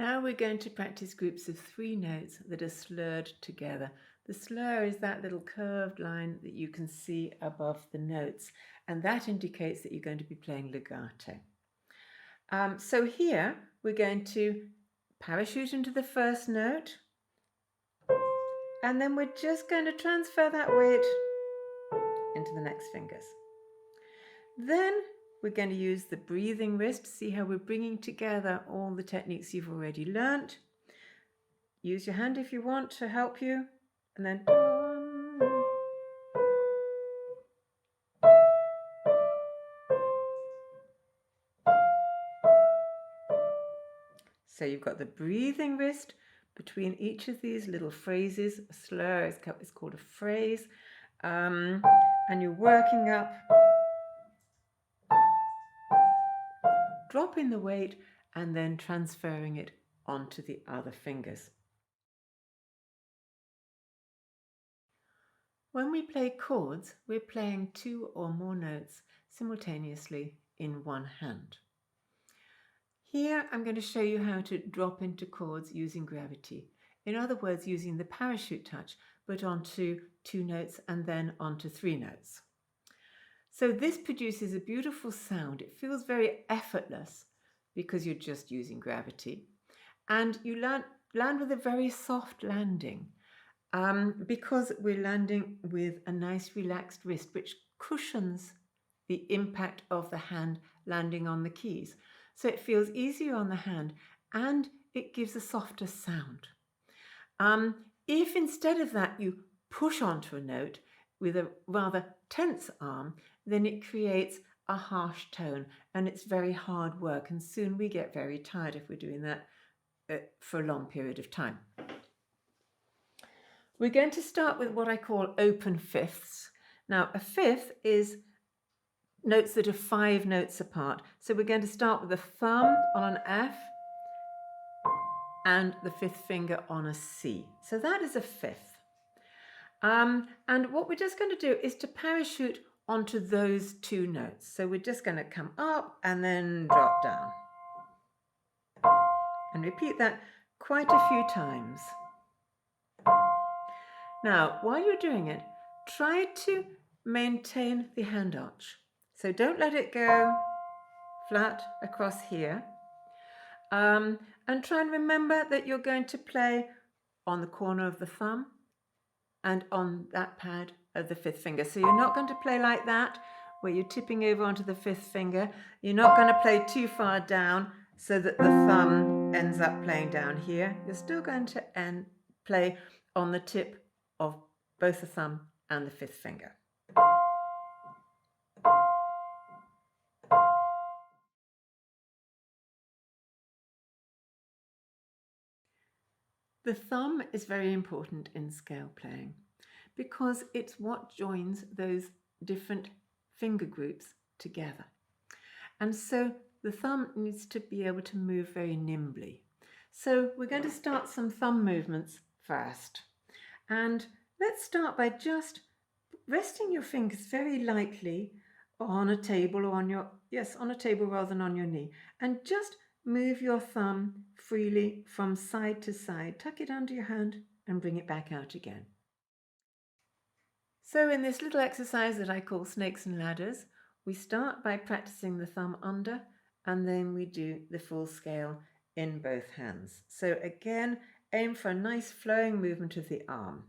Now we're going to practice groups of 3 notes that are slurred together. The slur is that little curved line that you can see above the notes, and that indicates that you're going to be playing legato. So here we're going to parachute into the first note, and then we're just going to transfer that weight into the next fingers. Then we're going to use the breathing wrist. See how we're bringing together all the techniques you've already learnt. Use your hand if you want to help you, and then so you've got the breathing wrist between each of these little phrases. A slur is called a phrase, and you're working up, dropping the weight and then transferring it onto the other fingers. When we play chords, we're playing 2 or more notes simultaneously in one hand. Here I'm going to show you how to drop into chords using gravity. In other words, using the parachute touch, but onto 2 notes and then onto 3 notes. So this produces a beautiful sound. It feels very effortless because you're just using gravity. And you land with a very soft landing because we're landing with a nice relaxed wrist, which cushions the impact of the hand landing on the keys. So it feels easier on the hand and it gives a softer sound. If instead of that you push onto a note with a rather tense arm, then it creates a harsh tone and it's very hard work, and soon we get very tired if we're doing that for a long period of time. We're going to start with what I call open fifths. Now, a fifth is notes that are 5 notes apart. So we're going to start with a thumb on an F and the 5th finger on a C. So that is a fifth. And what we're just going to do is to parachute onto those 2 notes. So we're just going to come up and then drop down. And repeat that quite a few times. Now, while you're doing it, try to maintain the hand arch. So don't let it go flat across here. And try and remember that you're going to play on the corner of the thumb and on that pad of the 5th finger. So you're not going to play like that, where you're tipping over onto the 5th finger. You're not going to play too far down so that the thumb ends up playing down here. You're still going to play on the tip of both the thumb and the 5th finger. The thumb is very important in scale playing because it's what joins those different finger groups together. And so the thumb needs to be able to move very nimbly. So we're going to start some thumb movements first. And let's start by just resting your fingers very lightly on a table or on a table rather than on your knee. And just move your thumb freely from side to side. Tuck it under your hand and bring it back out again. So in this little exercise that I call snakes and ladders, we start by practicing the thumb under, and then we do the full scale in both hands. So again, aim for a nice flowing movement of the arm.